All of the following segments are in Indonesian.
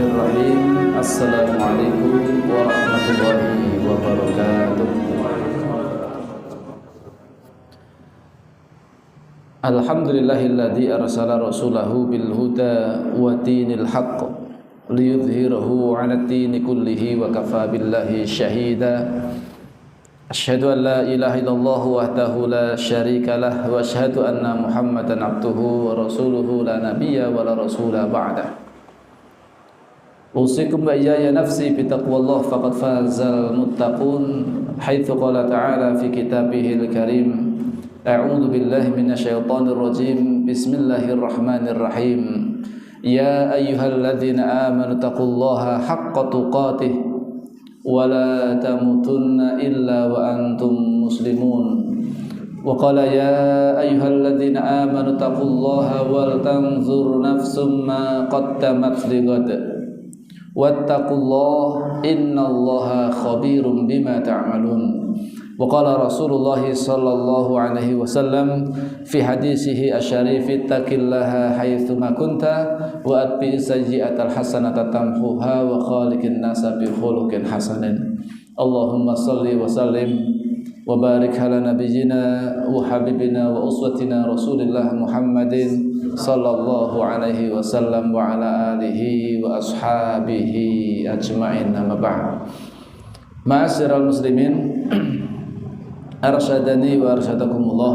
Bismillahirrahmanirrahim. Assalamualaikum warahmatullahi wabarakatuh. Alhamdulillahilladzi arsala rasulahu bil huda wa dinil haqq liyudhhirahu 'alad dini kullihi wa kafaa billahi shahida. Asyhadu an la ilaha illallah wahdahu la syarika lah wa asyhadu anna Muhammadan abduhu wa rasuluhu la nabiyya wa la rasula ba'dah. Usikum wa iyaya nafsi bitaqwallah faqad fazal muttaqun haitsu qala ta'ala fi kitabihil karim. A'udzu billahi minasyaitonir rajim. Bismillahirrahmanirrahim. Ya ayyuhalladzina amanu taqullaha haqqa tuqatih wa la tamutunna illa wa antum muslimun. Wa qala ya ayyuhalladzina amanu taqullaha wal tanzur nafsum ma qaddamat lighad wattaqullaha innallaha khabirum bima ta'malun. Wa qala Rasulullah sallallahu alaihi wasallam fi hadisihi asy-syarif ittaqillaha haitsu ma kunta wa atbi sayyi'atal hasanata tamhuha wa khaliqin nasa bi khuluqin hasanin. Allahumma shalli wa sallim wa barik ala nabiyyina wa habibina wa uswatina Rasulillah Muhammadin sallallahu alaihi wasallam wa ala alihi wa ashabihi ajma'in. Amma ba'd. Ma'asyiral muslimin, arsyadani wa arsyadakumullah.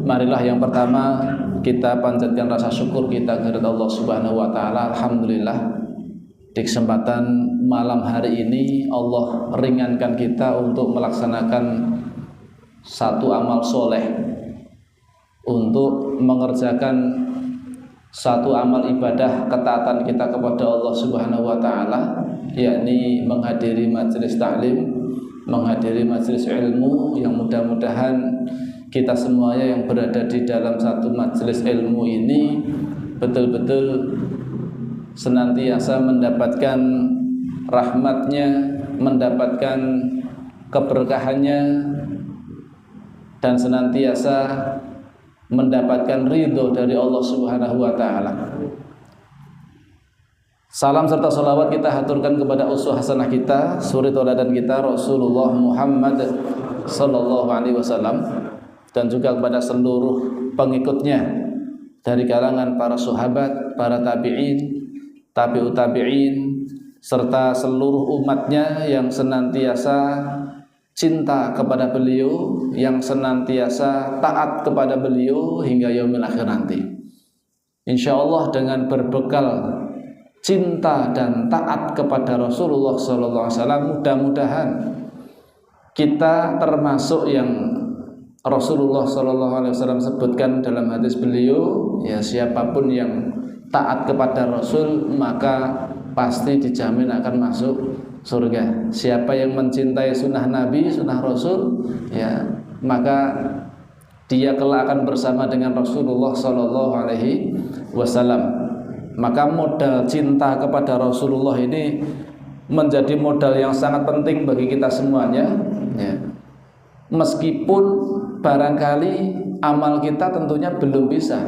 Marilah yang pertama kita panjatkan rasa syukur kita kepada Allah Subhanahu wa taala. Alhamdulillah, di kesempatan malam hari ini Allah ringankan kita untuk melaksanakan satu amal soleh, untuk mengerjakan satu amal ibadah ketaatan kita kepada Allah Subhanahu wa taala, yakni menghadiri majelis taklim, menghadiri majelis ilmu, yang mudah-mudahan kita semuanya yang berada di dalam satu majelis ilmu ini betul-betul senantiasa mendapatkan rahmatnya, mendapatkan keberkahannya, dan senantiasa mendapatkan ridho dari Allah Subhanahu wa taala. Salam serta salawat kita haturkan kepada uswah hasanah kita, suri tauladan kita Rasulullah Muhammad sallallahu alaihi wasallam, dan juga kepada seluruh pengikutnya dari kalangan para sahabat, para tabi'in, tabi'ut tabi'in, serta seluruh umatnya yang senantiasa cinta kepada beliau, yang senantiasa taat kepada beliau hingga yaumil akhir nanti. Insyaallah dengan berbekal cinta dan taat kepada Rasulullah sallallahu alaihi wasallam, mudah-mudahan kita termasuk yang Rasulullah sallallahu alaihi wasallam sebutkan dalam hadis beliau, ya, siapapun yang taat kepada Rasul maka pasti dijamin akan masuk surga. Siapa yang mencintai sunnah Nabi, sunnah Rasul, ya, maka dia kelak akan bersama dengan Rasulullah sallallahu alaihi wasallam. Maka modal cinta kepada Rasulullah ini menjadi modal yang sangat penting bagi kita semuanya, ya. Meskipun barangkali amal kita tentunya belum bisa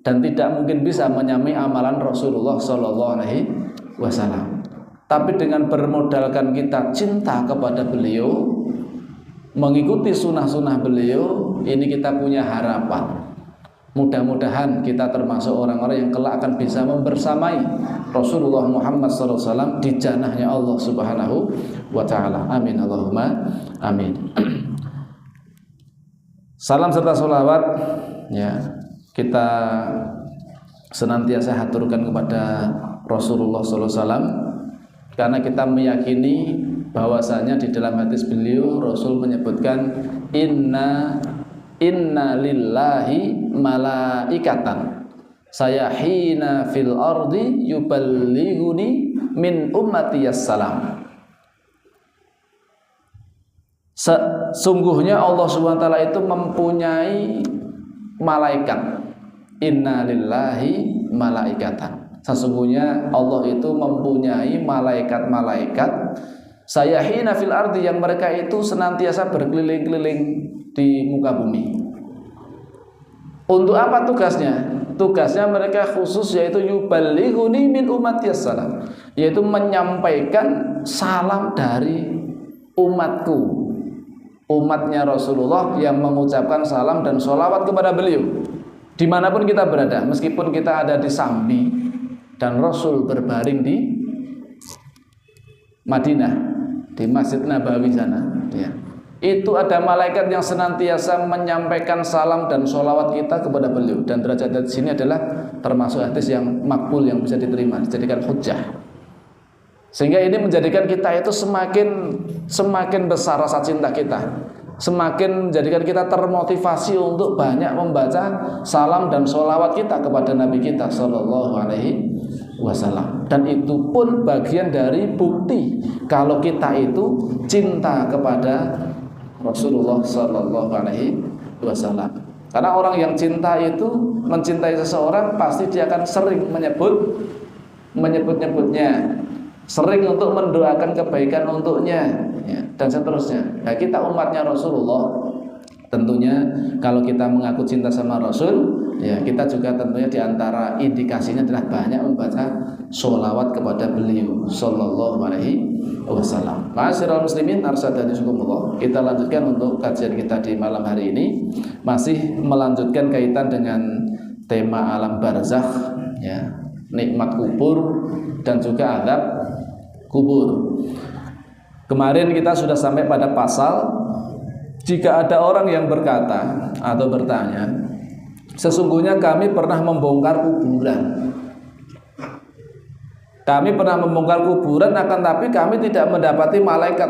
dan tidak mungkin bisa menyamai amalan Rasulullah sallallahu alaihi wasallam. Tapi dengan bermodalkan kita cinta kepada beliau, mengikuti sunnah-sunnah beliau, ini kita punya harapan. Mudah-mudahan kita termasuk orang-orang yang kelak akan bisa membersamai Rasulullah Muhammad SAW di jannahnya Allah Subhanahu wa ta'ala. Amin Allahumma amin. Salam serta sholawat, ya, kita senantiasa haturkan kepada Rasulullah SAW, karena kita meyakini bahwasanya di dalam hadis beliau Rasul menyebutkan inna lillahi malaikatan sayahina fil ardi yuballighuni min ummati assalam. Sesungguhnya Allah Subhanahu wa taala itu mempunyai malaikat. Inna lillahi malaikatan. Sesungguhnya Allah itu mempunyai malaikat-malaikat sayahina fil ardi, yang mereka itu senantiasa berkeliling-keliling di muka bumi. Untuk apa tugasnya? tugasnya mereka khusus, yaitu yuballighuni min ummati salam, yaitu menyampaikan salam dari umatku, umatnya Rasulullah yang mengucapkan salam dan sholawat kepada beliau dimanapun kita berada, meskipun kita ada di Sambi dan Rasul berbaring di Madinah, di Masjid Nabawi sana, ya. Itu ada malaikat yang senantiasa menyampaikan salam dan sholawat kita kepada beliau, dan derajat di sini adalah termasuk hadis yang makbul, yang bisa diterima, dijadikan hujjah. Sehingga ini menjadikan kita itu semakin besar rasa cinta kita, semakin menjadikan kita termotivasi untuk banyak membaca salam dan sholawat kita kepada Nabi kita Sallallahu Alaihi Wasallam. Dan itu pun bagian dari bukti kalau kita itu cinta kepada Rasulullah Sallallahu Alaihi Wasallam. Karena orang yang cinta itu mencintai seseorang, pasti dia akan sering menyebut-nyebutnya, sering untuk mendoakan kebaikan untuknya, ya, dan seterusnya. Nah, kita umatnya Rasulullah, tentunya kalau kita mengaku cinta sama Rasul, ya, kita juga tentunya diantara indikasinya adalah banyak membaca sholawat kepada beliau Sallallahu Alaihi Wasallam. Ma'asyiral muslimin arsyadani syukurullah. Kita lanjutkan untuk kajian kita di malam hari ini, masih melanjutkan kaitan dengan tema alam barzakh, ya, nikmat kubur dan juga azab kubur. Kemarin kita sudah sampai pada pasal, jika ada orang yang berkata atau bertanya, sesungguhnya kami pernah membongkar kuburan. Kami pernah membongkar kuburan, akan tapi kami tidak mendapati malaikat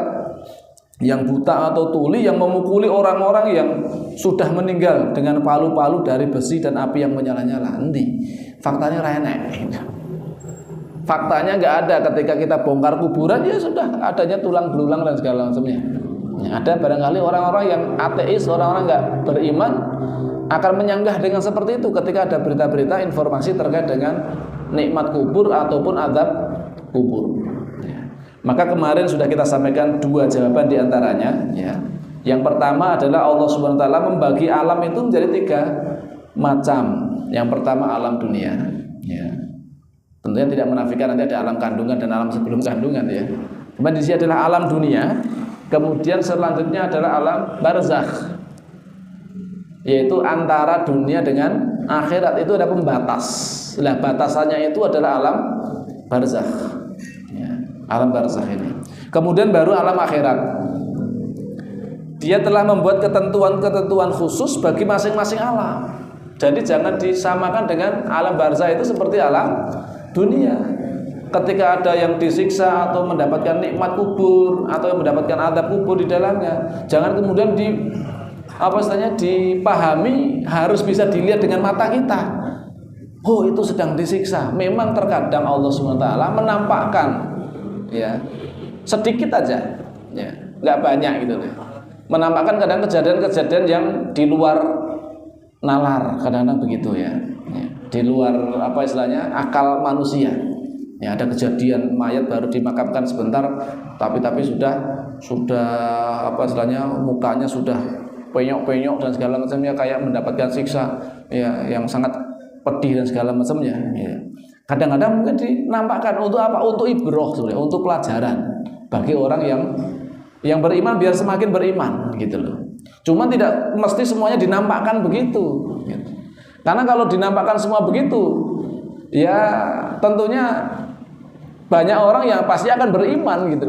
yang buta atau tuli yang memukuli orang-orang yang sudah meninggal dengan palu-palu dari besi dan api yang menyala-nyala. Endi? Faktanya renek. Faktanya nggak ada. Ketika kita bongkar kuburan, ya sudah adanya tulang belulang dan segala macamnya. Ya, ada barangkali orang-orang yang ateis, orang-orang nggak beriman akan menyanggah dengan seperti itu ketika ada berita-berita informasi terkait dengan nikmat kubur ataupun azab kubur. Ya. Maka kemarin sudah kita sampaikan dua jawaban diantaranya. Ya. Yang pertama adalah Allah Subhanahu Wa Taala membagi alam itu menjadi tiga macam. Yang pertama alam dunia. Ya. Tentunya tidak menafikan nanti ada alam kandungan dan alam sebelum kandungan, ya. Cuma di sini adalah alam dunia. Kemudian selanjutnya adalah alam barzakh, yaitu antara dunia dengan akhirat itu ada pembatas. Nah, batasannya itu adalah alam barzakh, ya, alam barzakh ini. Kemudian baru alam akhirat. Dia telah membuat ketentuan-ketentuan khusus bagi masing-masing alam. Jadi jangan disamakan dengan alam barzakh itu seperti alam dunia. Ketika ada yang disiksa atau mendapatkan nikmat kubur atau yang mendapatkan azab kubur di dalamnya, jangan kemudian dipahami harus bisa dilihat dengan mata kita. Oh, itu sedang disiksa. Memang terkadang Allah SWT menampakkan, ya, sedikit aja, ya, nggak banyak gitu deh. Menampakkan kadang kejadian-kejadian yang di luar nalar, kadang-kadang begitu, ya, di luar akal manusia. Ya, ada kejadian mayat baru dimakamkan sebentar, tapi sudah mukanya sudah penyok-penyok dan segala macamnya, kayak mendapatkan siksa, ya, yang sangat pedih dan segala macamnya, ya. Kadang-kadang mungkin dinampakkan untuk apa? Untuk ibroh, untuk pelajaran bagi orang yang beriman biar semakin beriman, gitu loh. Cuma tidak mesti semuanya dinampakkan begitu, gitu. Karena kalau dinampakkan semua begitu, ya tentunya banyak orang yang pasti akan beriman, gitu.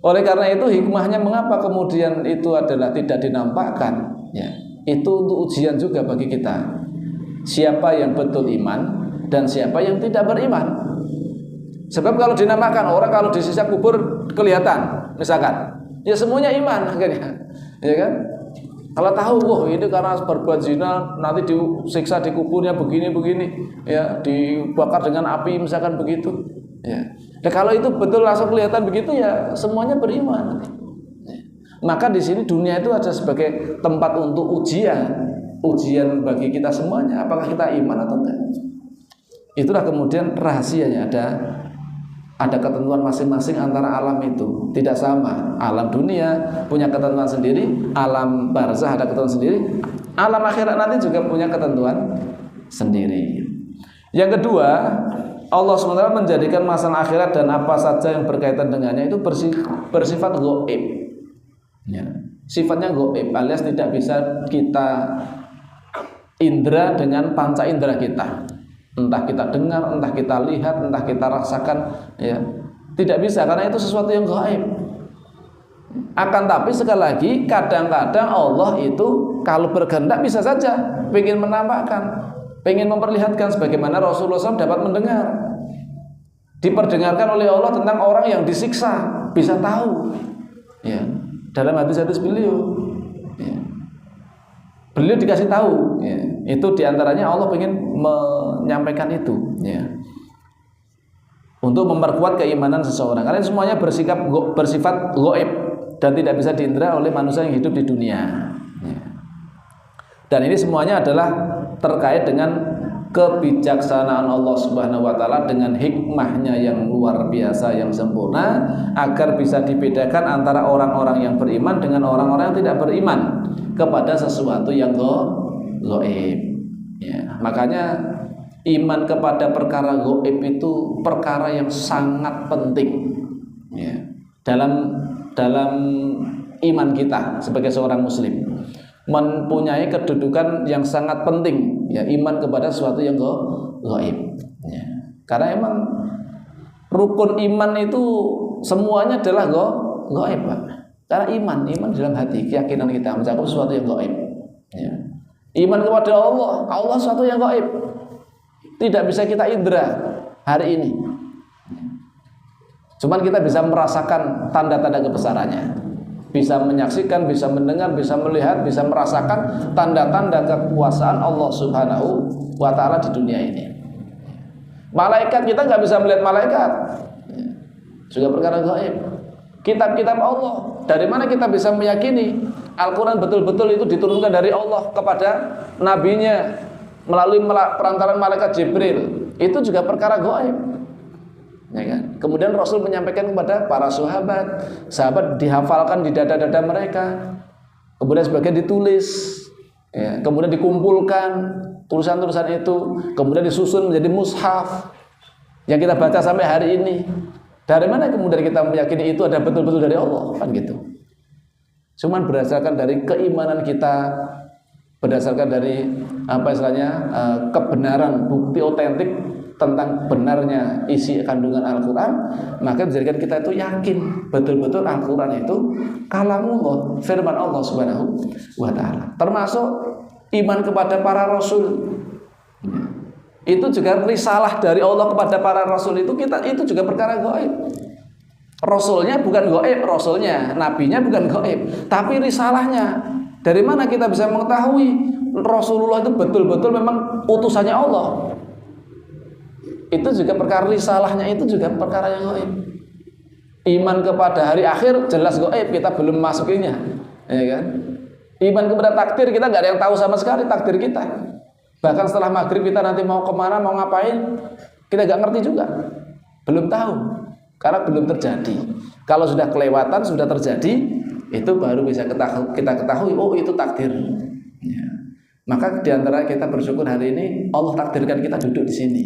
Oleh karena itu hikmahnya mengapa kemudian itu adalah tidak dinampakkan, ya, itu untuk ujian juga bagi kita. Siapa yang betul iman dan siapa yang tidak beriman. Sebab kalau dinampakkan, orang kalau disiksa kubur kelihatan, misalkan, ya semuanya iman akhirnya, ya kan? Kalau tahu, wah ini karena berbuat zina nanti disiksa di kuburnya begini, ya, dibakar dengan api misalkan begitu. Ya. Nah, kalau itu betul langsung kelihatan begitu, ya semuanya beriman. Ya. Maka di sini dunia itu ada sebagai tempat untuk ujian bagi kita semuanya, apakah kita iman atau enggak. Itulah kemudian rahasianya, ada ketentuan masing-masing antara alam itu, tidak sama. Alam dunia punya ketentuan sendiri, alam barzakh ada ketentuan sendiri, alam akhirat nanti juga punya ketentuan sendiri. Yang kedua, Allah SWT menjadikan masalah akhirat dan apa saja yang berkaitan dengannya itu bersifat gaib. Ya. Sifatnya gaib alias tidak bisa kita indra dengan panca indera kita. Entah kita dengar, entah kita lihat, entah kita rasakan, ya. Tidak bisa karena itu sesuatu yang gaib. Akan tapi sekali lagi kadang-kadang Allah itu kalau berkehendak bisa saja ingin menampakkan, ingin memperlihatkan sebagaimana Rasulullah SAW dapat mendengar, diperdengarkan oleh Allah tentang orang yang disiksa, bisa tahu, ya, dalam hadis-hadis beliau, ya. Beliau dikasih tahu, ya. Itu diantaranya Allah ingin menyampaikan itu, ya, untuk memperkuat keimanan seseorang. Karena semuanya bersifat gaib dan tidak bisa diindra oleh manusia yang hidup di dunia, ya. Dan ini semuanya adalah terkait dengan kebijaksanaan Allah Subhanahu wa taala dengan hikmahnya yang luar biasa, yang sempurna, agar bisa dibedakan antara orang-orang yang beriman dengan orang-orang yang tidak beriman kepada sesuatu yang gaib, ya. Makanya iman kepada perkara gaib itu perkara yang sangat penting, ya, dalam iman kita sebagai seorang muslim, mempunyai kedudukan yang sangat penting, ya, iman kepada sesuatu yang gaib, ya. Karena emang rukun iman itu semuanya adalah gaib, Pak. Karena iman dalam hati, keyakinan kita mencakup sesuatu yang gaib, ya. Iman kepada Allah sesuatu yang gaib, tidak bisa kita indra hari ini. Cuman kita bisa merasakan tanda-tanda kebesarannya, bisa menyaksikan, bisa mendengar, bisa melihat, bisa merasakan tanda-tanda kekuasaan Allah Subhanahu wa taala di dunia ini. Malaikat kita nggak bisa melihat malaikat, juga perkara gaib. Kitab-kitab Allah, dari mana kita bisa meyakini Al-Quran betul-betul itu diturunkan dari Allah kepada nabinya melalui perantaran malaikat Jibril, itu juga perkara gaib, ya kan? Kemudian Rasul menyampaikan kepada para sahabat dihafalkan di dada-dada mereka, kemudian sebagian ditulis, ya, kemudian dikumpulkan tulisan-tulisan itu, kemudian disusun menjadi mushaf yang kita baca sampai hari ini. Dari mana kemudian kita meyakini itu ada betul-betul dari Allah, kan gitu? Cuman berdasarkan dari keimanan kita, berdasarkan dari apa istilahnya, kebenaran, bukti otentik tentang benarnya isi kandungan Al-Quran, maka menjadikan kita itu yakin betul-betul Al-Quran itu kalamullah, firman Allah Subhanahu wa ta'ala. Termasuk iman kepada para rasul, itu juga risalah dari Allah kepada para rasul, itu juga perkara gaib. Rasulnya bukan gaib, rasulnya, nabinya bukan gaib, tapi risalahnya. Dari mana kita bisa mengetahui Rasulullah itu betul-betul memang utusannya Allah? Itu juga perkara risalahnya, itu juga perkara yang gaib. Iman kepada hari akhir jelas gaib, kita belum masukinya, ya kan? Iman kepada takdir, kita nggak ada yang tahu sama sekali takdir kita. Bahkan setelah maghrib kita nanti mau kemana, mau ngapain, kita nggak ngerti juga, belum tahu, karena belum terjadi. Kalau sudah kelewatan, sudah terjadi, itu baru bisa kita ketahui, oh itu takdir, ya. Maka diantara kita bersyukur hari ini Allah takdirkan kita duduk di sini.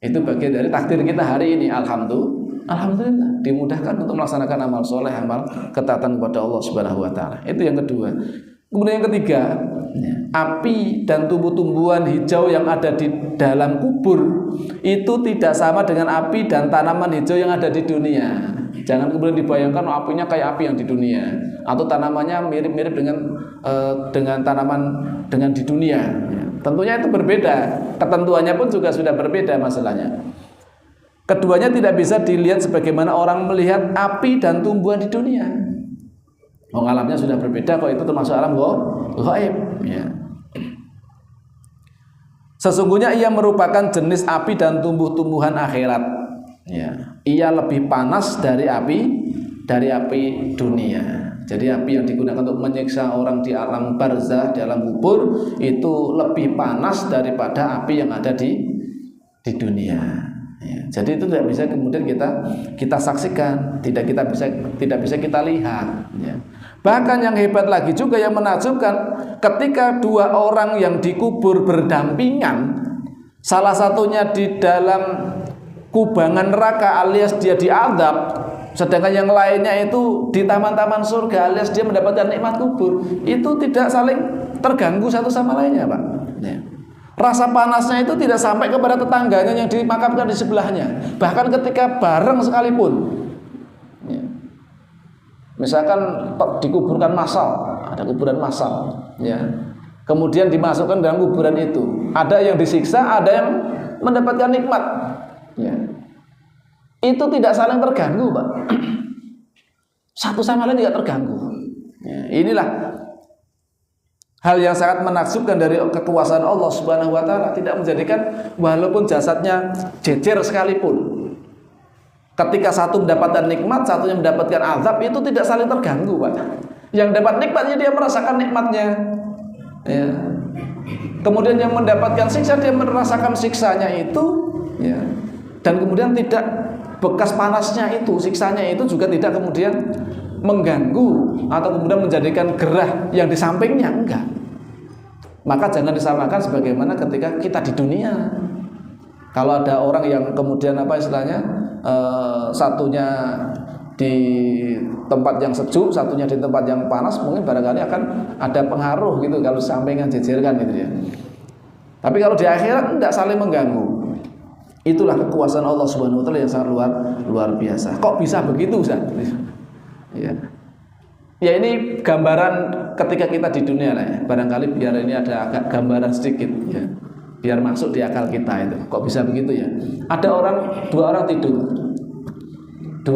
Itu bagian dari takdir kita hari ini. Alhamdulillah dimudahkan untuk melaksanakan amal soleh, amal ketaatan kepada Allah Subhanahu wa taala. Itu yang kedua. Kemudian yang ketiga, api dan tumbuh-tumbuhan hijau yang ada di dalam kubur itu tidak sama dengan api dan tanaman hijau yang ada di dunia. Jangan kemudian dibayangkan apinya kayak api yang di dunia, atau tanamannya mirip-mirip dengan tanaman dengan di dunia. Tentunya itu berbeda, ketentuannya pun juga sudah berbeda masalahnya. Keduanya tidak bisa dilihat sebagaimana orang melihat api dan tumbuhan di dunia. Alamnya sudah berbeda kok, itu termasuk alam gaib, ya. Sesungguhnya ia merupakan jenis api dan tumbuh-tumbuhan akhirat, ya. Ia lebih panas dari api dunia. Jadi api yang digunakan untuk menyiksa orang di alam barzah, di alam kubur, itu lebih panas daripada api yang ada di dunia, ya. Jadi itu tidak bisa kemudian kita saksikan, tidak bisa kita lihat, ya. Bahkan yang hebat lagi juga, yang menakjubkan, ketika dua orang yang dikubur berdampingan, salah satunya di dalam kubangan neraka alias dia diazab, sedangkan yang lainnya itu di taman-taman surga alias dia mendapatkan nikmat kubur, itu tidak saling terganggu satu sama lainnya, Pak. Ya. Rasa panasnya itu tidak sampai kepada tetangganya yang dimakamkan di sebelahnya, bahkan ketika bareng sekalipun. Ya. Misalkan dikuburkan massal, ada kuburan massal, ya. Kemudian dimasukkan dalam kuburan itu, ada yang disiksa, ada yang mendapatkan nikmat, ya. Itu tidak saling terganggu, Pak. Satu sama lain tidak terganggu. Ya, inilah hal yang sangat menakjubkan dari kekuasaan Allah Subhanahu wa taala, tidak menjadikan walaupun jasadnya jejer sekalipun, ketika satu mendapatkan nikmat, satunya mendapatkan azab, itu tidak saling terganggu, Pak. Yang dapat nikmatnya dia merasakan nikmatnya, ya. Kemudian yang mendapatkan siksa dia merasakan siksanya itu, ya. Dan kemudian tidak bekas panasnya itu, siksanya itu juga tidak kemudian mengganggu atau kemudian menjadikan gerah yang di sampingnya, enggak. Maka jangan disamakan sebagaimana ketika kita di dunia. Kalau ada orang yang kemudian apa istilahnya, satunya di tempat yang sejuk, satunya di tempat yang panas, mungkin barangkali akan ada pengaruh gitu kalau sampingan jejerkan gitu ya. Tapi kalau di akhirat tidak saling mengganggu. Itulah kekuasaan Allah Subhanahu wa taala yang sangat luar biasa. Kok bisa begitu, Ustaz? Ya. Ya, ini gambaran ketika kita di dunia lah ya. Barangkali biar ini ada agak gambaran sedikit ya, biar masuk di akal kita itu. Kok bisa begitu ya? Ada dua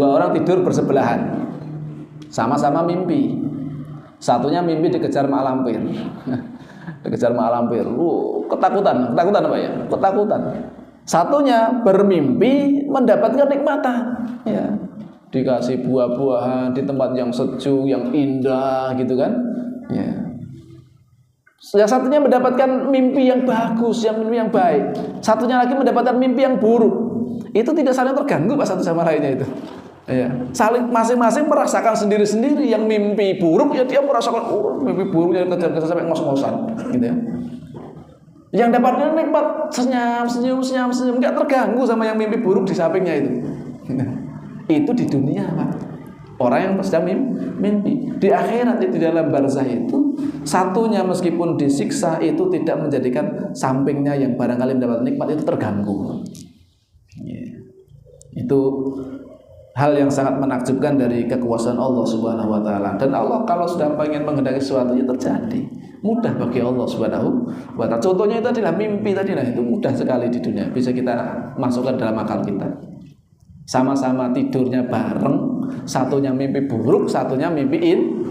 orang tidur bersebelahan, sama-sama mimpi. Satunya mimpi dikejar mak lampir, dikejar mak lampir. Ketakutan apa ya? Ketakutan. Satunya bermimpi mendapatkan nikmatan, ya. Dikasih buah-buahan di tempat yang sejuk, yang indah gitu kan, ya. Yang satunya mendapatkan mimpi yang bagus, yang mimpi yang baik. Satunya lagi mendapatkan mimpi yang buruk. Itu tidak saling terganggu, Pak, satu sama lainnya itu. Ya, saling masing-masing merasakan sendiri-sendiri. Yang mimpi buruk ya dia merasakan mimpi buruknya kejar-kejar sampai ngos-ngosan, gitu ya. Yang dapatnya nikmat, senyum, nggak terganggu sama yang mimpi buruk di sampingnya itu. Itu di dunia, Pak. Orang yang sedang mimpi. Di akhirat itu, di dalam barzah itu, satunya meskipun disiksa itu tidak menjadikan sampingnya yang barangkali mendapat nikmat itu terganggu. Itu hal yang sangat menakjubkan dari kekuasaan Allah Subhanahu wa taala. Dan Allah kalau sudah ingin menghendaki sesuatu itu terjadi. Mudah bagi Allah Subhanahu wa taala. Contohnya itu adalah mimpi tadi, nah itu mudah sekali di dunia. Bisa kita masukkan dalam akal kita. Sama-sama tidurnya bareng, satunya mimpi buruk, satunya mimpi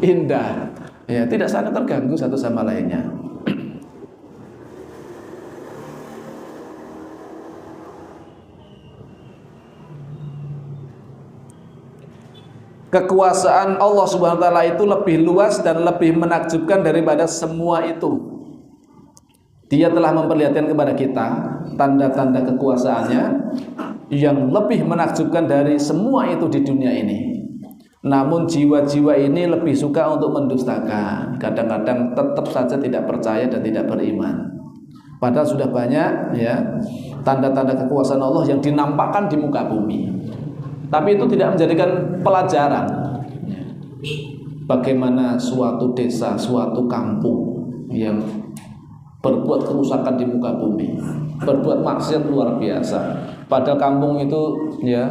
indah. Ya, tidak saling terganggu satu sama lainnya. Kekuasaan Allah Subhanahu wa taala itu lebih luas dan lebih menakjubkan daripada semua itu. Dia telah memperlihatkan kepada kita tanda-tanda kekuasaannya yang lebih menakjubkan dari semua itu di dunia ini. Namun jiwa-jiwa ini lebih suka untuk mendustakan. Kadang-kadang tetap saja tidak percaya dan tidak beriman. Padahal sudah banyak ya tanda-tanda kekuasaan Allah yang dinampakkan di muka bumi. Tapi itu tidak menjadikan pelajaran bagaimana suatu desa, suatu kampung yang berbuat kerusakan di muka bumi, berbuat maksiat luar biasa. Padahal kampung itu ya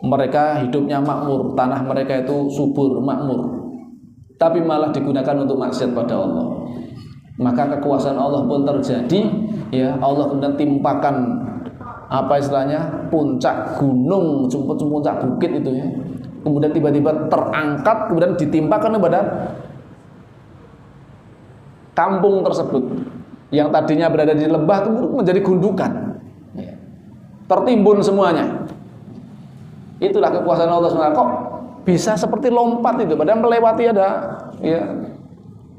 mereka hidupnya makmur, tanah mereka itu subur, makmur, tapi malah digunakan untuk maksiat pada Allah. Maka kekuasaan Allah pun terjadi, ya Allah kemudian timpakan apa istilahnya puncak gunung, puncak bukit itu ya, kemudian tiba-tiba terangkat, kemudian ditimpakan kepada kampung tersebut yang tadinya berada di lembah kemudian menjadi gundukan, tertimbun semuanya. Itulah kekuasaan Allah SWT. Kok bisa seperti lompat itu, padahal melewati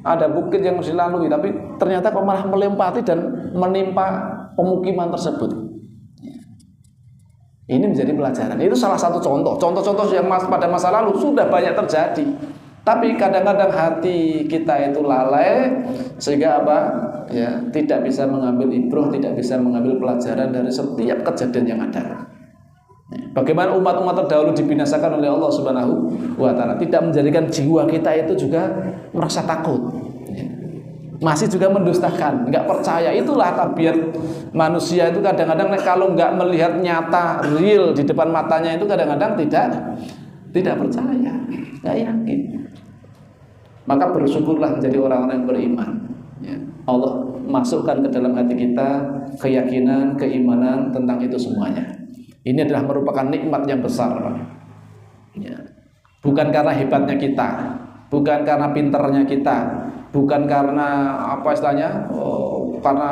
ada bukit yang mesti dilalui, tapi ternyata kok malah melempati dan menimpa pemukiman tersebut. Ini menjadi pelajaran. Itu salah satu contoh yang pada masa lalu sudah banyak terjadi. Tapi kadang-kadang hati kita itu lalai sehingga apa? Ya, tidak bisa mengambil ibrah, tidak bisa mengambil pelajaran dari setiap kejadian yang ada. Bagaimana umat-umat terdahulu dibinasakan oleh Allah Subhanahu wa taala, tidak menjadikan jiwa kita itu juga merasa takut. Masih juga mendustakan, nggak percaya. Itulah tabiat manusia itu kadang-kadang kalau nggak melihat nyata, real di depan matanya itu kadang-kadang tidak percaya, nggak yakin. Maka bersyukurlah menjadi orang-orang yang beriman. Ya. Allah masukkan ke dalam hati kita keyakinan, keimanan tentang itu semuanya. Ini adalah merupakan nikmat yang besar, Pak. Ya. Bukan karena hebatnya kita, bukan karena pinternya kita, bukan karena apa istilahnya, karena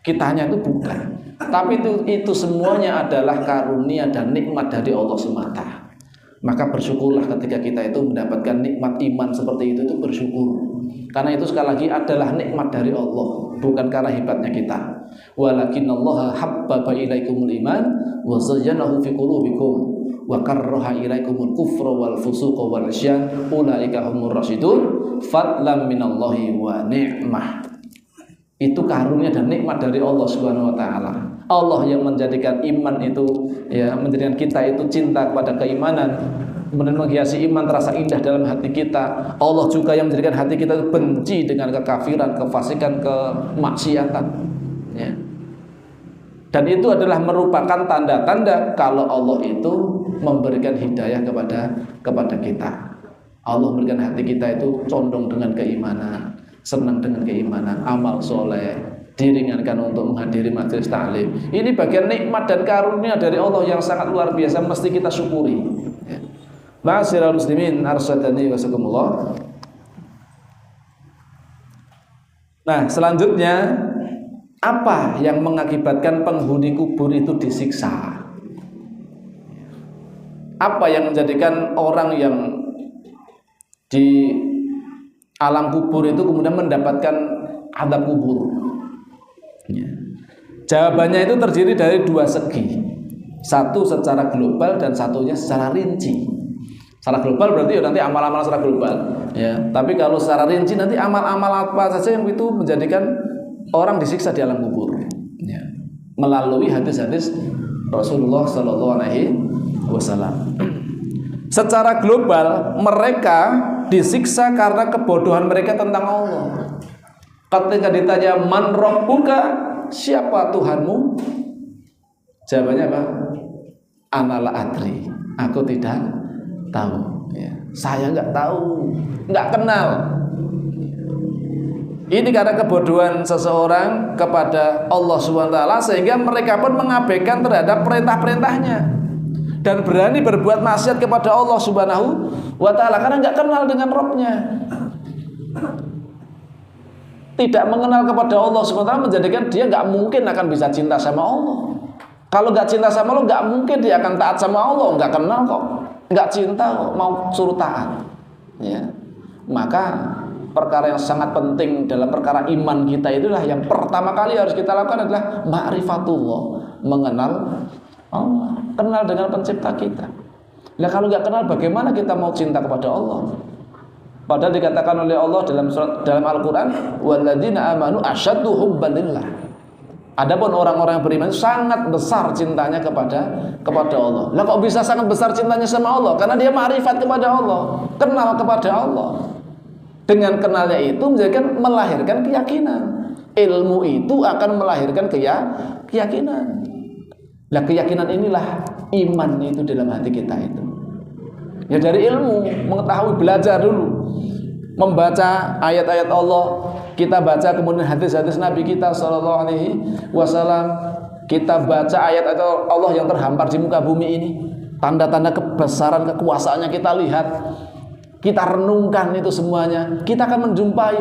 kitanya itu bukan. Tapi itu semuanya adalah karunia dan nikmat dari Allah semata. Maka bersyukurlah ketika kita itu mendapatkan nikmat iman seperti itu bersyukur. Karena itu sekali lagi adalah nikmat dari Allah, bukan karena hebatnya kita. Walakinallaha habbaba ilaikumul iman wa zayyanahu fi qulubikum wa karraha ilaikumul kufra wal fusuqa wal isyan ulaika humur rasyidun fadlan minallahi wa ni'mah. Itu karunia dan nikmat dari Allah Subhanahu wa taala. Allah yang menjadikan iman itu, ya, menjadikan kita itu cinta kepada keimanan, kemudian menghiasi iman terasa indah dalam hati kita. Allah juga yang menjadikan hati kita itu benci dengan kekafiran, kefasikan, kemaksiatan, ya. Dan itu adalah merupakan tanda-tanda kalau Allah itu memberikan hidayah kepada kita. Allah memberikan hati kita itu condong dengan keimanan, senang dengan keimanan, amal soleh, diringankan untuk menghadiri majelis ta'lim. Ini bagian nikmat dan karunia dari Allah yang sangat luar biasa, mesti kita syukuri. Ma'asyiral muslimin arsyadani wasakumullah. Nah, selanjutnya apa yang mengakibatkan penghuni kubur itu disiksa? Apa yang menjadikan orang yang di alam kubur itu kemudian mendapatkan azab kubur? Jawabannya itu terdiri dari dua segi. Satu secara global dan satunya secara rinci. Secara global berarti ya nanti amal-amal secara global, ya. Tapi kalau secara rinci nanti amal-amal apa saja yang itu menjadikan orang disiksa di alam kubur, ya. Melalui hadis-hadis Rasulullah Shallallahu Alaihi Wasallam. Secara global mereka disiksa karena kebodohan mereka tentang Allah. Ketika ditanya man rabbuka, siapa Tuhanmu? Jawabannya apa? Anala adri, aku tidak tahu, ya. Saya nggak tahu, nggak kenal. Ini karena kebodohan seseorang kepada Allah SWT, sehingga mereka pun mengabaikan terhadap perintah-perintahnya dan berani berbuat maksiat kepada Allah SWT karena nggak kenal dengan Rabb-nya. Tidak mengenal kepada Allah SWT menjadikan dia nggak mungkin akan bisa cinta sama Allah. Kalau nggak cinta sama Allah, nggak mungkin dia akan taat sama Allah. Nggak kenal kok, nggak cinta kok, mau suruh taat, ya. Maka perkara yang sangat penting dalam perkara iman kita itulah yang pertama kali harus kita lakukan adalah ma'rifatullah, mengenal Allah, kenal dengan pencipta kita. Nah, kalau nggak kenal, bagaimana kita mau cinta kepada Allah? Padahal dikatakan oleh Allah dalam Al-Quran, walladzina amanu asyaddu hubban lillah. Adapun orang-orang yang beriman sangat besar cintanya kepada Allah. Lah kok bisa sangat besar cintanya sama Allah? Karena dia ma'rifat kepada Allah, kenal kepada Allah. Dengan kenalnya itu menjadikan melahirkan keyakinan. Ilmu itu akan melahirkan keyakinan. Nah, keyakinan inilah iman itu dalam hati kita itu. Ya dari ilmu, mengetahui, belajar dulu, membaca ayat-ayat Allah, kita baca kemudian hadis-hadis Nabi kita Sallallahu Alaihi Wasallam, kita baca ayat-ayat Allah yang terhampar di muka bumi ini, tanda-tanda kebesaran kekuasaannya kita lihat, kita renungkan itu semuanya, kita akan menjumpai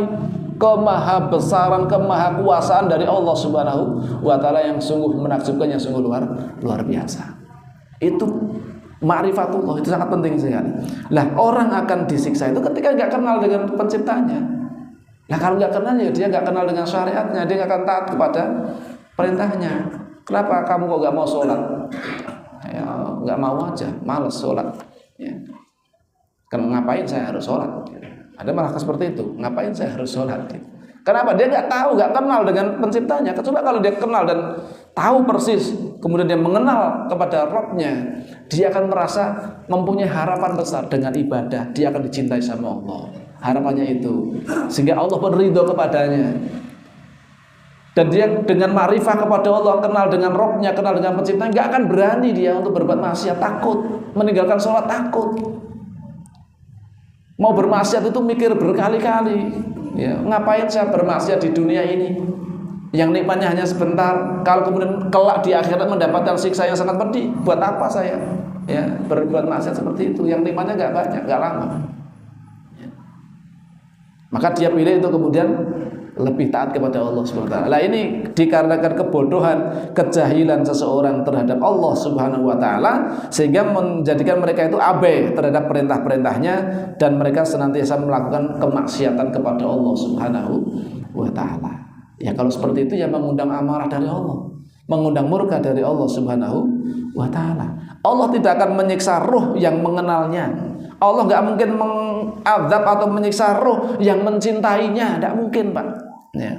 kemahabesaran, kemahakuasaan dari Allah Subhanahu wa taala yang sungguh menakjubkan, yang sungguh luar biasa. Itu ma'rifatullah, itu sangat penting sekali. Lah, orang akan disiksa itu ketika nggak kenal dengan penciptanya. Nah, kalau nggak kenal ya dia nggak kenal dengan syariatnya, dia nggak akan taat kepada perintahnya. Kenapa kamu kok nggak mau sholat? Ya, nggak mau aja, malas sholat. Ya. Ngapain saya harus sholat? Ada malah seperti itu. Ngapain saya harus sholat? Kenapa? Dia nggak tahu, nggak kenal dengan penciptanya. Coba kalau dia kenal dan tahu persis, kemudian dia mengenal kepada Rabb-nya, dia akan merasa mempunyai harapan besar dengan ibadah. Dia akan dicintai sama Allah. Harapannya itu, sehingga Allah pun ridho kepadanya. Dan dia dengan ma'rifah kepada Allah, kenal dengan Rabb-nya, kenal dengan penciptanya, nggak akan berani dia untuk berbuat maksiat, takut meninggalkan sholat, takut. Mau bermaksiat itu mikir berkali-kali. Ya, ngapain saya bermaksiat di dunia ini yang nikmatnya hanya sebentar, kalau kemudian kelak di akhirat mendapatkan siksa yang sangat pedih, buat apa saya ya berbuat maksiat seperti itu yang nikmatnya nggak banyak, nggak lama ya. Maka dia pilih itu kemudian lebih taat kepada Allah Subhanahu wa taala. Ini dikarenakan kebodohan, kejahilan seseorang terhadap Allah Subhanahu wa taala, sehingga menjadikan mereka itu abai terhadap perintah-perintahnya, dan mereka senantiasa melakukan kemaksiatan kepada Allah Subhanahu wa taala. Ya kalau seperti itu ya mengundang amarah dari Allah, mengundang murka dari Allah Subhanahu wa taala. Allah tidak akan menyiksa ruh yang mengenalnya. Allah nggak mungkin mengazab atau menyiksa ruh yang mencintainya, tidak mungkin, Pak. Ya.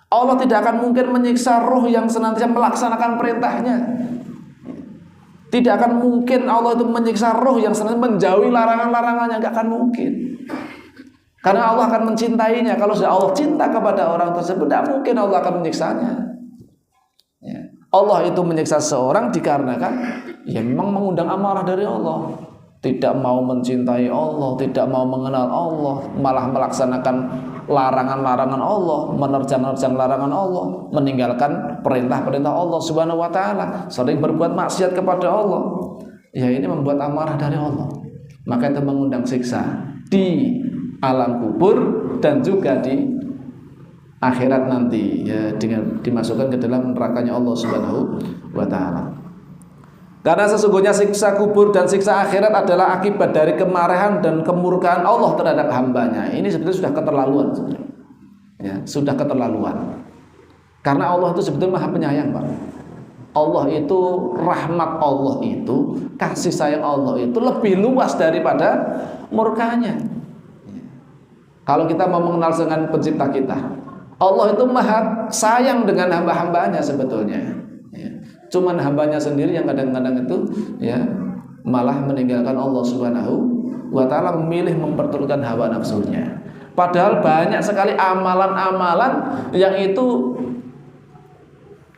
Allah tidak akan mungkin menyiksa ruh yang senantiasa melaksanakan perintahnya. Tidak akan mungkin Allah itu menyiksa ruh yang senantiasa menjauhi larangan-larangannya, nggak akan mungkin. Karena Allah akan mencintainya. Kalau sudah Allah cinta kepada orang tersebut, tidak mungkin Allah akan menyiksanya. Ya. Allah itu menyiksa seorang dikarenakan ya memang mengundang amarah dari Allah. Tidak mau mencintai Allah, tidak mau mengenal Allah, malah melaksanakan larangan-larangan Allah, menerjang-nerjang larangan Allah, meninggalkan perintah-perintah Allah Subhanahu wa taala, sering berbuat maksiat kepada Allah. Ya ini membuat amarah dari Allah. Maka itu mengundang siksa di alam kubur dan juga di akhirat nanti ya, dengan dimasukkan ke dalam nerakanya Allah Subhanahu wa taala. Karena sesungguhnya siksa kubur dan siksa akhirat adalah akibat dari kemarahan dan kemurkaan Allah terhadap hambanya. Ini sebetulnya sudah keterlaluan, ya, sudah keterlaluan. Karena Allah itu sebetulnya Maha Penyayang, Pak. Allah itu, rahmat Allah itu, kasih sayang Allah itu lebih luas daripada murkanya. Kalau kita mau mengenal dengan pencipta kita, Allah itu Maha sayang dengan hamba-hambanya sebetulnya. Cuman hambanya sendiri yang kadang-kadang itu ya malah meninggalkan Allah Subhanahu wa taala, memilih memperturutkan hawa nafsunya. Padahal banyak sekali amalan-amalan yang itu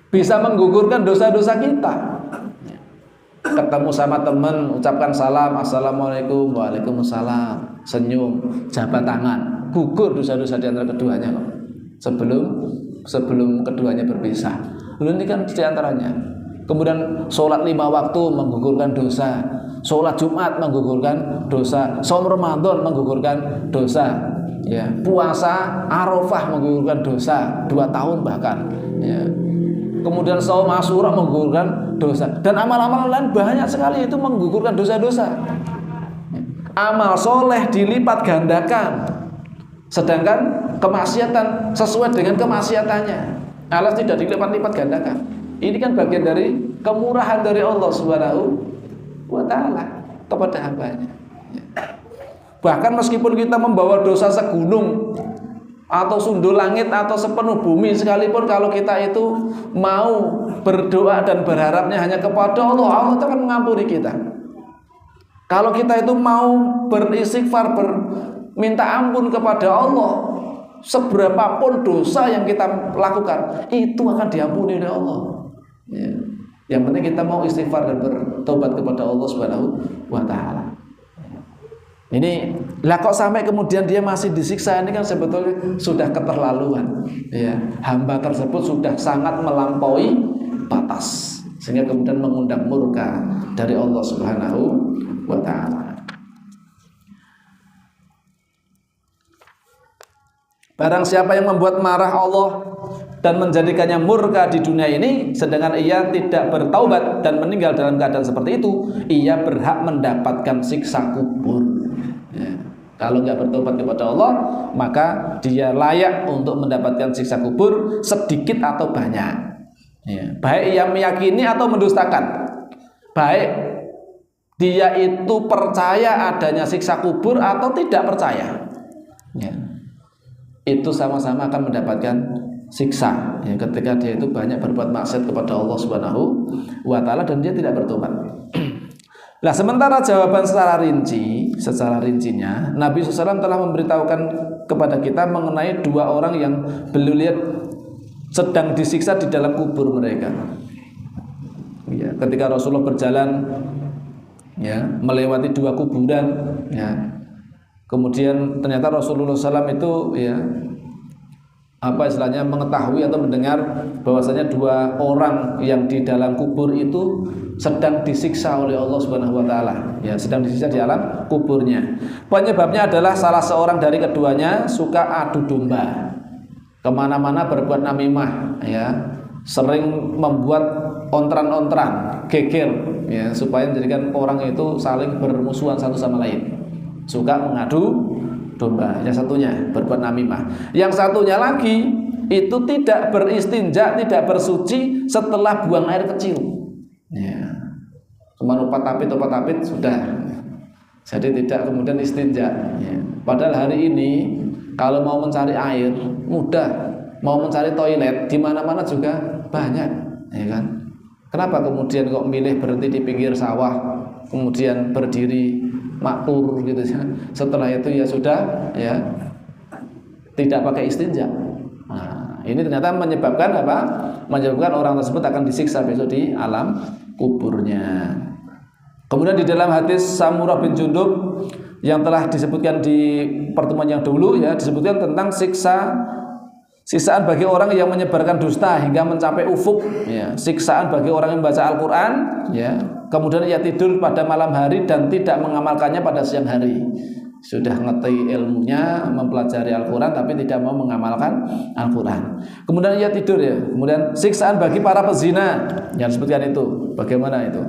bisa menggugurkan dosa-dosa kita. Ketemu sama teman, ucapkan salam, assalamualaikum, waalaikumsalam, senyum, jabat tangan, gugur dosa-dosa di antara keduanya kok. Sebelum keduanya berpisah. Lalu ini kan di antaranya. Kemudian sholat 5 waktu menggugurkan dosa, sholat Jumat menggugurkan dosa, shaum Ramadan menggugurkan dosa, ya, puasa Arafah menggugurkan dosa 2 tahun bahkan, ya. Kemudian shaum Asyura menggugurkan dosa, dan amal-amal lain banyak sekali itu menggugurkan dosa-dosa. Amal soleh dilipat gandakan, sedangkan kemaksiatan sesuai dengan kemaksiatannya, alas tidak dilipat-lipat gandakan. Ini kan bagian dari kemurahan dari Allah Subhanahu wa taala kepada hambanya. Bahkan meskipun kita membawa dosa segunung atau sundul langit atau sepenuh bumi sekalipun, kalau kita itu mau berdoa dan berharapnya hanya kepada Allah, Allah akan mengampuni kita. Kalau kita itu mau beristighfar, minta ampun kepada Allah, seberapapun dosa yang kita lakukan itu akan diampuni oleh Allah. Ya. Yang penting kita mau istighfar dan bertobat kepada Allah Subhanahu wa taala. Ini lah kok sampai kemudian dia masih disiksa, ini kan sebetulnya sudah keterlaluan. Ya, hamba tersebut sudah sangat melampaui batas sehingga kemudian mengundang murka dari Allah Subhanahu wa taala. Barang siapa yang membuat marah Allah dan menjadikannya murka di dunia ini, sedangkan ia tidak bertaubat dan meninggal dalam keadaan seperti itu, ia berhak mendapatkan siksa kubur. Ya. Kalau nggak bertobat kepada Allah, maka dia layak untuk mendapatkan siksa kubur sedikit atau banyak. Ya. Baik ia meyakini atau mendustakan, baik dia itu percaya adanya siksa kubur atau tidak percaya, ya, itu sama-sama akan mendapatkan siksa, ya, ketika dia itu banyak berbuat maksiat kepada Allah Subhanahu wa Ta'ala dan dia tidak bertobat. Nah, sementara jawaban secara rincinya Nabi SAW telah memberitahukan kepada kita mengenai dua orang yang beliau lihat sedang disiksa di dalam kubur mereka. Ya, ketika Rasulullah berjalan, ya, melewati dua kuburan, ya, kemudian ternyata Rasulullah SAW itu, ya, mengetahui atau mendengar bahwasanya dua orang yang di dalam kubur itu sedang disiksa oleh Allah Subhanahu wa Ta'ala, ya, sedang disiksa di alam kuburnya. Penyebabnya adalah salah seorang dari keduanya suka adu domba, kemana-mana berbuat namimah, ya, sering membuat ontran-ontran, geger, ya, supaya menjadikan orang itu saling bermusuhan satu sama lain, suka mengadu domba. Yang satunya berbuat namimah, yang satunya lagi itu tidak beristinja, tidak bersuci setelah buang air kecil, ya, cuma opat tapit sudah, jadi tidak kemudian istinja, ya. Padahal hari ini kalau mau mencari air mudah, mau mencari toilet di mana-mana juga banyak, ya kan? Kenapa kemudian kok milih berhenti di pinggir sawah, kemudian berdiri maktur gitu ya? Setelah itu ya sudah, ya, tidak pakai istinja. Nah, ini ternyata menyebabkan apa? Menyebabkan orang tersebut akan disiksa besok di alam kuburnya. Kemudian di dalam hadis Samurah bin Jundub yang telah disebutkan di pertemuan yang dulu, ya, disebutkan tentang siksaan bagi orang yang menyebarkan dusta hingga mencapai ufuk, ya, siksaan bagi orang yang membaca Al-Quran, ya, kemudian ia tidur pada malam hari dan tidak mengamalkannya pada siang hari. Sudah ngerti ilmunya, mempelajari Al-Quran tapi tidak mau mengamalkan Al-Quran. Kemudian ia tidur, ya. Kemudian siksaan bagi para pezina yang disebutkan itu. Bagaimana itu?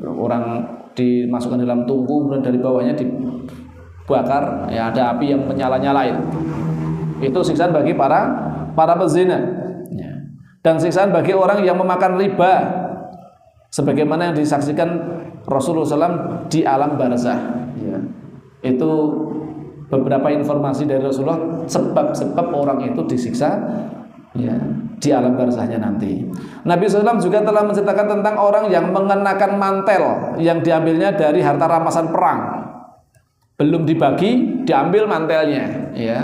Orang dimasukkan dalam tungku, kemudian dari bawahnya dibakar, ya, ada api yang menyala-nyalain. Itu siksaan bagi para pezina, ya. Dan siksaan bagi orang yang memakan riba, sebagaimana yang disaksikan Rasulullah SAW di alam barzah, ya. Itu beberapa informasi dari Rasulullah sebab-sebab orang itu disiksa, ya, di alam barzahnya nanti. Nabi SAW juga telah menceritakan tentang orang yang mengenakan mantel yang diambilnya dari harta rampasan perang, belum dibagi diambil mantelnya, ya,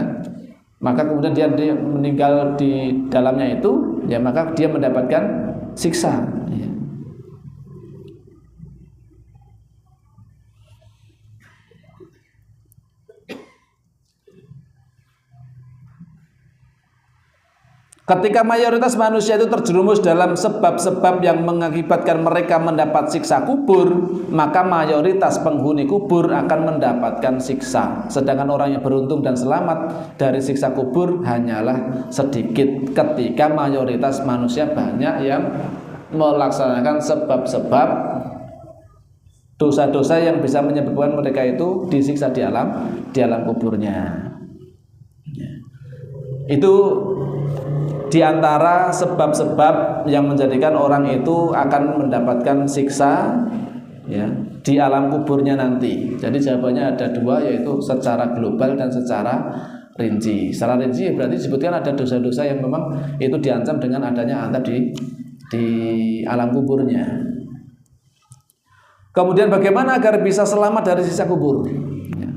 maka kemudian dia meninggal di dalamnya itu, ya, maka dia mendapatkan siksa, ya. Ketika mayoritas manusia itu terjerumus dalam sebab-sebab yang mengakibatkan mereka mendapat siksa kubur, maka mayoritas penghuni kubur akan mendapatkan siksa. Sedangkan orang yang beruntung dan selamat dari siksa kubur hanyalah sedikit, ketika mayoritas manusia banyak yang melaksanakan sebab-sebab dosa-dosa yang bisa menyebabkan mereka itu disiksa di alam kuburnya. Itu di antara sebab-sebab yang menjadikan orang itu akan mendapatkan siksa, ya, di alam kuburnya nanti. Jadi jawabannya ada dua, yaitu secara global dan secara rinci. Secara rinci berarti disebutkan ada dosa-dosa yang memang itu diancam dengan adanya azab di alam kuburnya. Kemudian bagaimana agar bisa selamat dari siksa kubur? Ya.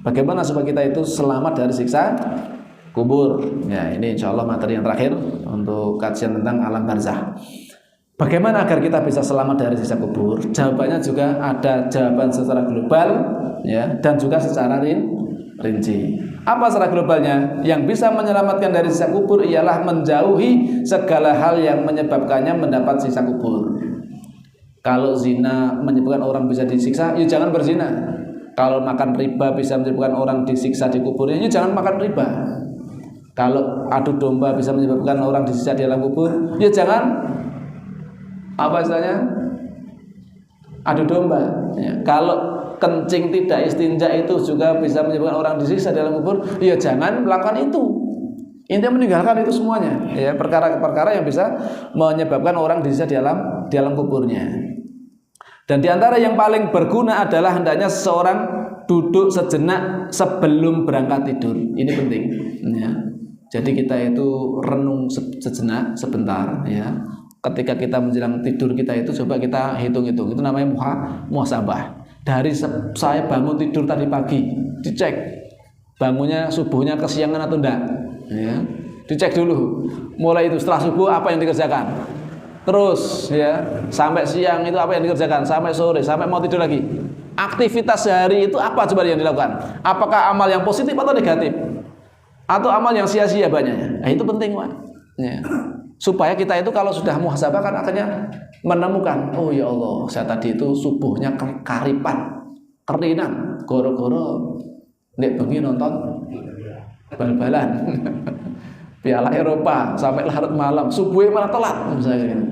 Bagaimana supaya kita itu selamat dari siksa kubur? Ya, ini insya Allah materi yang terakhir untuk kajian tentang alam barzah. Bagaimana agar kita bisa selamat dari siksa kubur? Jawabannya juga ada jawaban secara global, ya, dan juga secara rinci. Apa secara globalnya? Yang bisa menyelamatkan dari siksa kubur ialah menjauhi segala hal yang menyebabkannya mendapat siksa kubur. Kalau zina menyebabkan orang bisa disiksa, ya jangan berzina. Kalau makan riba bisa menyebabkan orang disiksa di kuburnya, ya jangan makan riba. Kalau adu domba bisa menyebabkan orang disiksa di alam kubur, ya jangan adu domba, ya. Kalau kencing tidak istinja itu juga bisa menyebabkan orang disiksa di alam kubur, ya jangan melakukan itu. Intinya meninggalkan itu semuanya, ya, perkara-perkara yang bisa menyebabkan orang disiksa di alam kuburnya. Dan di antara yang paling berguna adalah hendaknya seseorang duduk sejenak sebelum berangkat tidur. Ini penting ya. Jadi kita itu renung sejenak sebentar ya. Ketika kita menjelang tidur kita itu coba kita hitung-hitung. Itu namanya muhasabah. Dari saya bangun tidur tadi pagi, dicek bangunnya subuhnya kesiangan atau enggak ya. Dicek dulu. Mulai itu setelah subuh apa yang dikerjakan. Terus ya, sampai siang itu apa yang dikerjakan, sampai sore, sampai mau tidur lagi. Aktivitas sehari itu apa coba yang dilakukan? Apakah amal yang positif atau negatif? Atau amal yang sia-sia banyaknya? Nah, itu penting, Pak. Ya. Supaya kita itu kalau sudah muhasabah kan akhirnya menemukan, oh ya Allah, saya tadi itu subuhnya karipan, kerinan, goro-goro nek bengi nonton bal-balan. Piala Eropa sampai larut malam, subuhnya malah telat misalnya gitu.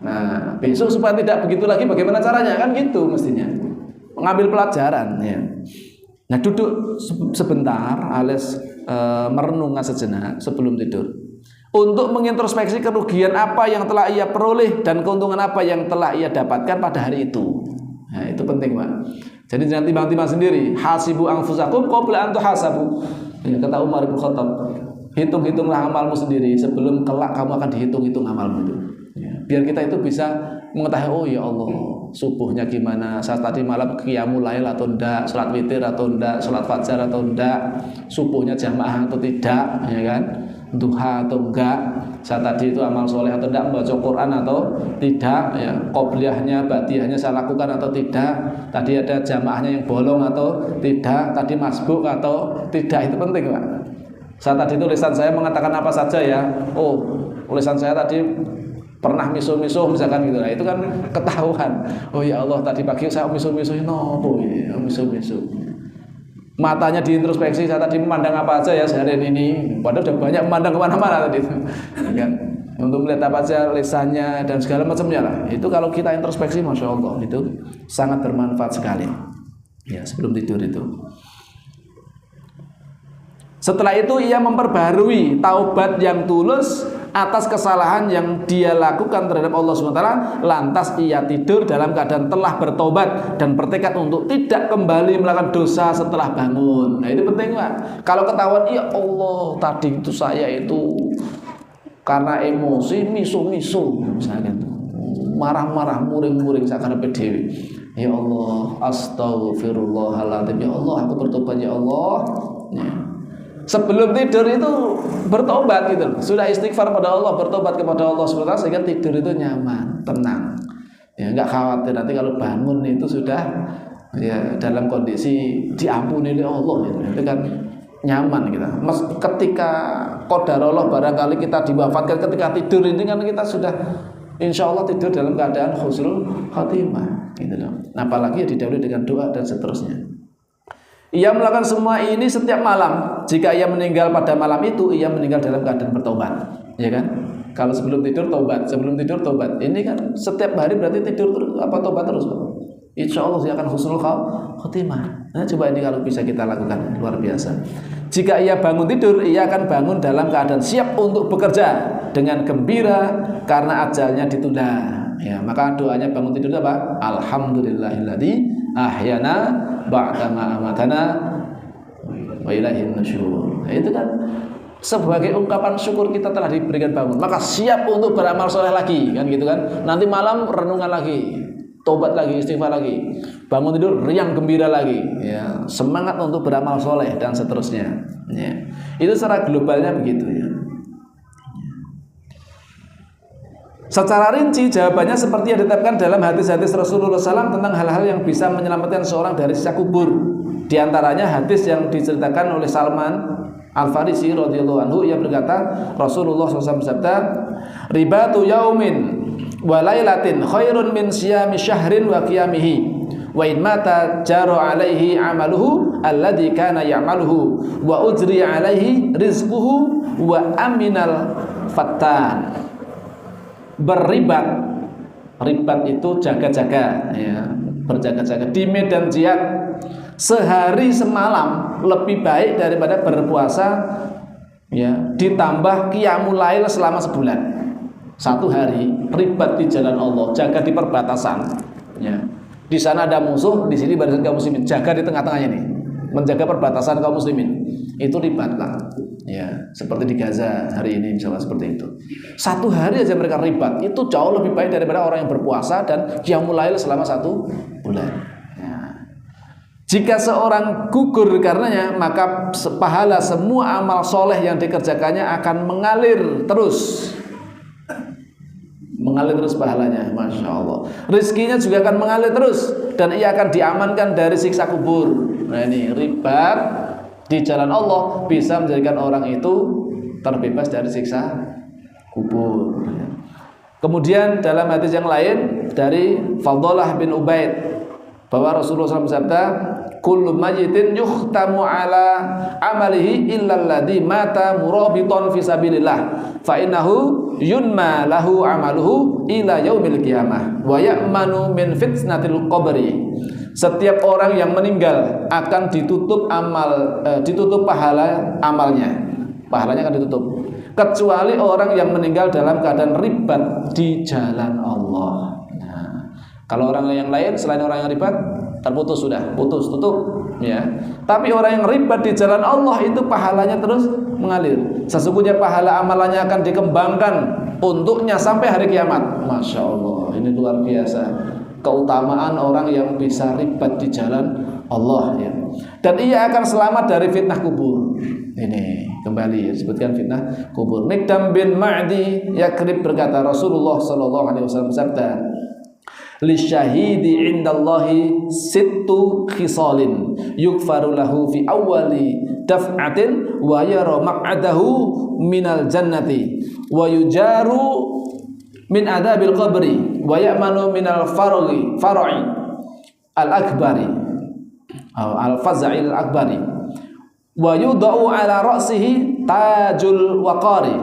Nah, besok supaya tidak begitu lagi bagaimana caranya? Kan gitu mestinya. Mengambil pelajaran ya. Nah, duduk sebentar alias merenungkan sejenak sebelum tidur. Untuk mengintrospeksi kerugian apa yang telah ia peroleh dan keuntungan apa yang telah ia dapatkan pada hari itu. Nah, itu penting, Pak. Jadi jangan timbang-timbang sendiri. Hasibu anfusakum qabla an tuhasabu. Ya, kata Umar bin Khattab. Hitung-hitunglah amalmu sendiri sebelum kelak kamu akan dihitung-hitung amalmu itu. Ya, biar kita itu bisa mengetahui, oh ya Allah, subuhnya gimana, saat tadi malam qiyamul lail atau enggak, salat witir atau enggak, salat fajar atau enggak, subuhnya jamaah atau tidak, ya kan, duha atau enggak, saat tadi itu amal soleh atau enggak, membaca Quran atau tidak, ya, qobliyahnya, ba'diyahnya saya lakukan atau tidak, tadi ada jamaahnya yang bolong atau tidak, tadi masbuk atau tidak, itu penting, Pak. Saat tadi itu lisan saya mengatakan apa saja ya. Oh, lisan saya tadi pernah misuh-misuh misalkan gitu lah. Itu kan ketahuan. Oh ya Allah, tadi pagi saya misuh-misuh nopo ya, misuh-misuh. Matanya diintrospeksi, saya tadi memandang apa aja ya seharian ini. Padahal udah banyak memandang kemana-mana tadi itu. Ya, untuk melihat apa aja lisannya dan segala macamnya lah. Itu kalau kita introspeksi, masya Allah, itu sangat bermanfaat sekali. Ya, sebelum tidur itu. Setelah itu ia memperbarui taubat yang tulus atas kesalahan yang dia lakukan terhadap Allah SWT. Lantas ia tidur dalam keadaan telah bertobat dan bertekad untuk tidak kembali melakukan dosa setelah bangun. Nah, itu penting, Pak. Kalau ketahuan, ya Allah, tadi itu saya itu karena emosi misu-misu misalnya, marah-marah, muring-muring sakar dewi. Ya Allah, astagfirullahaladzim. Ya Allah, aku bertobat ya Allah. Ya. Sebelum tidur itu bertobat gitu. Sudah istighfar pada Allah, bertobat kepada Allah SWT sehingga tidur itu nyaman, tenang. Ya, enggak khawatir nanti kalau bangun itu sudah ya dalam kondisi diampuni oleh Allah gitu. Itu kan nyaman kita. Ketika qadarullah barangkali kita diwafatkan ketika tidur ini kan kita sudah insya Allah tidur dalam keadaan husnul khatimah gitu loh. Apalagi ya didahului dengan doa dan seterusnya. Ia melakukan semua ini setiap malam. Jika ia meninggal pada malam itu, ia meninggal dalam keadaan bertobat, ya kan? Kalau sebelum tidur tobat, sebelum tidur tobat. Ini kan setiap hari berarti tidur terus, apa tobat terus, Pak. Insya Allah dia akan husnul khatimah. Nah, coba ini kalau bisa kita lakukan, luar biasa. Jika ia bangun tidur, ia akan bangun dalam keadaan siap untuk bekerja dengan gembira karena ajalnya ditunda. Ya, maka doanya bangun tidur apa? Alhamdulillahilladzi ahyana ba'da ma amatana wa ilaihin nusyur. Nah, itu kan sebagai ungkapan syukur kita telah diberikan bangun, maka siap untuk beramal soleh lagi, kan gitu kan. Nanti malam renungan lagi, tobat lagi, istighfar lagi, bangun tidur riang gembira lagi, ya, semangat untuk beramal soleh dan seterusnya. Ya. Itu secara globalnya begitu ya. Secara rinci jawabannya seperti yang ditetapkan dalam hadis-hadis Rasulullah SAW tentang hal-hal yang bisa menyelamatkan seorang dari siksa kubur. Di antaranya hadis yang diceritakan oleh Salman Al-Farisi radhiyallahu anhu, ia berkata, Rasulullah SAW bersabda, ribatu yaumin wa lailatin khairun min siyami syahrin wa qiyamihi wa in mata jaro alaihi amaluhu alladhi kana ya'maluhu wa ujri alaihi rizquhu wa aminal fattan. Berribat, ribat itu jaga-jaga, ya, berjaga-jaga di medan jihad sehari semalam lebih baik daripada berpuasa, ya, ditambah qiyamul lail selama sebulan. Satu hari ribat di jalan Allah, jaga di perbatasan, ya. Di sana ada musuh, di sini barisan kaum muslimin. Jaga di tengah-tengahnya nih, menjaga perbatasan kaum muslimin. Itu ribat lah. Ya, seperti di Gaza hari ini misalnya seperti itu. Satu hari aja mereka ribat, itu jauh lebih baik daripada orang yang berpuasa dan qiyamul lail selama 1 bulan. Ya. Jika seorang gugur karenanya, maka pahala semua amal soleh yang dikerjakannya akan mengalir terus. Mengalir terus pahalanya, Masya Allah. Rizkinya juga akan mengalir terus, dan ia akan diamankan dari siksa kubur. Nah ini ribat di jalan Allah bisa menjadikan orang itu terbebas dari siksa kubur. Kemudian dalam hadis yang lain dari Fadhalah bin Ubaid bahwa Rasulullah SAW bersabda, kullu mayitin yuhtamu ala amalihi illa alladhi mata murabiton fi sabilillah fa innahu yunma lahu amaluhu ila yaumil qiyamah wa ya'manu min fitnatil qabri. Setiap orang yang meninggal akan ditutup pahala amalnya. Pahalanya akan ditutup. Kecuali orang yang meninggal dalam keadaan ribat di jalan Allah. Nah, kalau orang yang lain selain orang yang ribat terputus sudah, putus, tutup, ya. Tapi orang yang ribat di jalan Allah itu pahalanya terus mengalir. Sesungguhnya pahala amalannya akan dikembangkan untuknya sampai hari kiamat. Masya Allah, ini luar biasa. Keutamaan orang yang bisa ribat di jalan Allah, ya. Dan ia akan selamat dari fitnah kubur. Ini kembali disebutkan fitnah kubur. Mikdam bin Ma'di Yakrib berkata, Rasulullah sallallahu alaihi wasallam bersabda, lisyahidi indallahi sittu khisalin yukfaru lahu fi awwali daf'atin wa yara maq'adahu minal jannati wa yujaru min adabil qabri wa ya'manu minal far'i al-akbari al-faz'il al-akbari wa yudau ala ra'sihi tajul waqari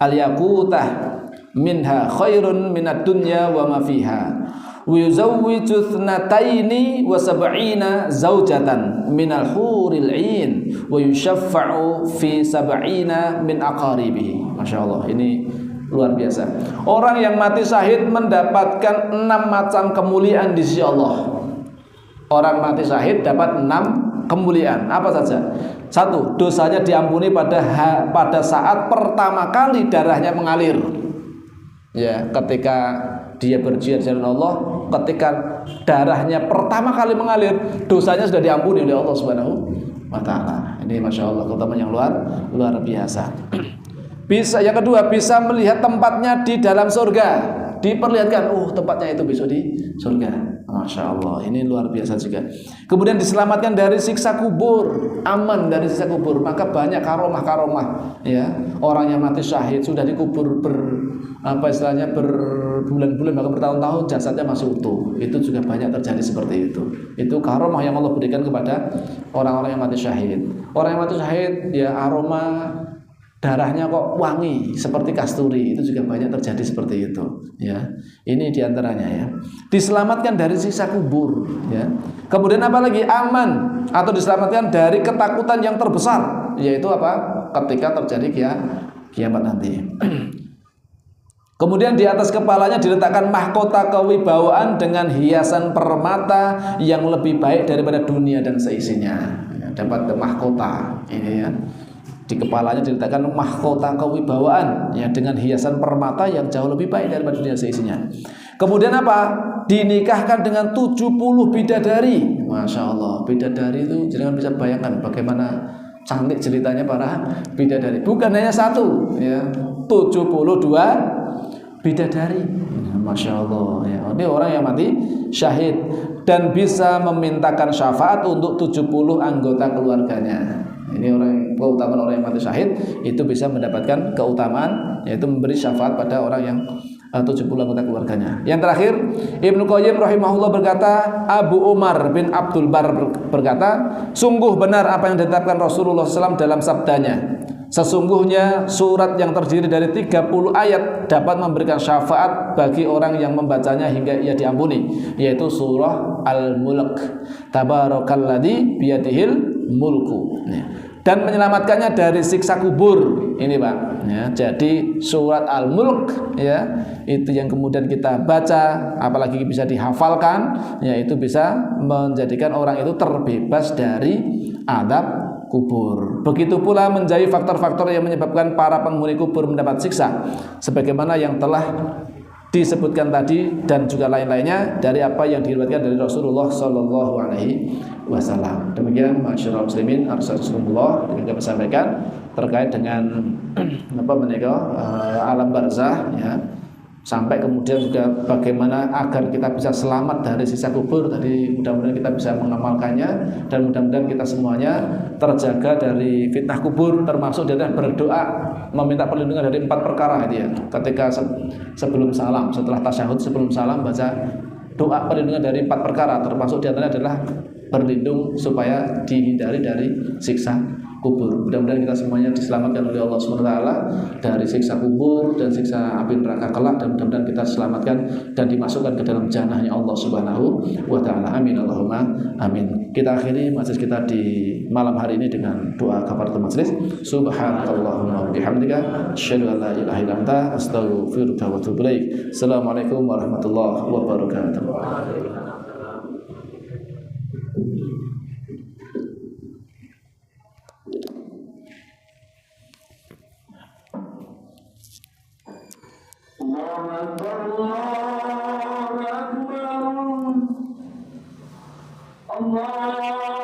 al-yaqutah minha khairun minad dunya wa ma fiha wa yuzawwiju thnataini wa sab'ina zawjatan minal huril 'ain wa yushaffa'u fi sab'ina min aqaribihi. Masyaallah, ini luar biasa. Orang yang mati syahid mendapatkan 6 macam kemuliaan di sisi Allah. Orang mati syahid dapat 6 kemuliaan. Apa saja? 1, dosanya diampuni pada saat pertama kali darahnya mengalir. Ya, ketika dia berjihad di jalan Allah, ketika darahnya pertama kali mengalir, dosanya sudah diampuni oleh Allah Subhanahu wa taala. Ini Masya Allah, keutamaan yang luar biasa. Bisa, yang kedua, bisa melihat tempatnya di dalam surga. Diperlihatkan, tempatnya itu besok di surga. Masya Allah, ini luar biasa juga. Kemudian diselamatkan dari siksa kubur, aman dari siksa kubur. Maka banyak karomah-karomah, ya. Orang yang mati syahid sudah dikubur berbulan-bulan bahkan bertahun-tahun, jasadnya masih utuh. Itu juga banyak terjadi seperti itu. Itu karomah yang Allah berikan kepada orang-orang yang mati syahid. Orang yang mati syahid, ya, aroma darahnya kok wangi seperti kasturi, itu juga banyak terjadi seperti itu, ya. Ini diantaranya, ya. Diselamatkan dari siksa kubur, ya. Kemudian apa lagi? Aman atau diselamatkan dari ketakutan yang terbesar, yaitu apa? Ketika terjadi kiamat nanti. Kemudian di atas kepalanya diletakkan mahkota kewibawaan dengan hiasan permata yang lebih baik daripada dunia dan seisinya, ya, dapat mahkota ini, ya. Di kepalanya diletakkan mahkota kewibawaan, ya, dengan hiasan permata yang jauh lebih baik daripada dunia seisinya. Kemudian apa? Dinikahkan dengan 70 bidadari. Masya Allah, bidadari itu jangan bisa bayangkan bagaimana cantik ceritanya para bidadari. Bukan hanya 1, ya, 72 bidadari. Masya Allah, ya. Ini orang yang mati syahid dan bisa memintakan syafaat untuk 70 anggota keluarganya. Ini keutamaan orang yang mati syahid itu bisa mendapatkan keutamaan, yaitu memberi syafaat pada orang yang 70 anggota keluarganya. Yang terakhir, Ibnu Qayyim rahimahullah berkata, Abu Umar bin Abdul Bar berkata, sungguh benar apa yang ditetapkan Rasulullah SAW dalam sabdanya. Sesungguhnya surat yang terdiri dari 30 ayat dapat memberikan syafaat bagi orang yang membacanya hingga ia diampuni, yaitu surah Al-Mulk. Tabarakalladzi biyadihil mulku. dan menyelamatkannya dari siksa kubur. Ini Pak ya, jadi surat Al-Mulk ya, itu yang kemudian kita baca, apalagi bisa dihafalkan, yaitu bisa menjadikan orang itu terbebas dari azab kubur. Begitu pula menjauhi faktor-faktor yang menyebabkan para penghuni kubur mendapat siksa, sebagaimana yang telah disebutkan tadi dan juga lain-lainnya dari apa yang diriwayatkan dari Rasulullah Sallallahu Alaihi Wasallam. Demikian masyarakat muslimin, Rasulullah yang kami sampaikan terkait dengan alam barzah ya, sampai kemudian juga bagaimana agar kita bisa selamat dari siksa kubur. Tadi mudah-mudahan kita bisa mengamalkannya dan mudah-mudahan kita semuanya terjaga dari fitnah kubur, termasuk dari berdoa meminta perlindungan dari 4 perkara itu ya. Ketika sebelum salam, setelah tasyahud sebelum salam baca doa perlindungan dari 4 perkara, termasuk di antaranya adalah berlindung supaya dihindari dari siksa kubur. Mudah-mudahan kita semuanya diselamatkan oleh Allah SWT dari siksa kubur dan siksa api neraka kelak, dan mudah-mudahan kita diselamatkan dan dimasukkan ke dalam jannahnya Allah Subhanahu wa taala. Amin Allahumma amin. Kita akhiri majlis kita di malam hari ini dengan doa kafaratul majlis. Subhanakallahumma wa bihamdika asyhadu an la ilaha illa anta astaghfiruka wa atubu ilaik. Assalamualaikum warahmatullahi wabarakatuh. Allah Akbar, Allah Akbar, Allah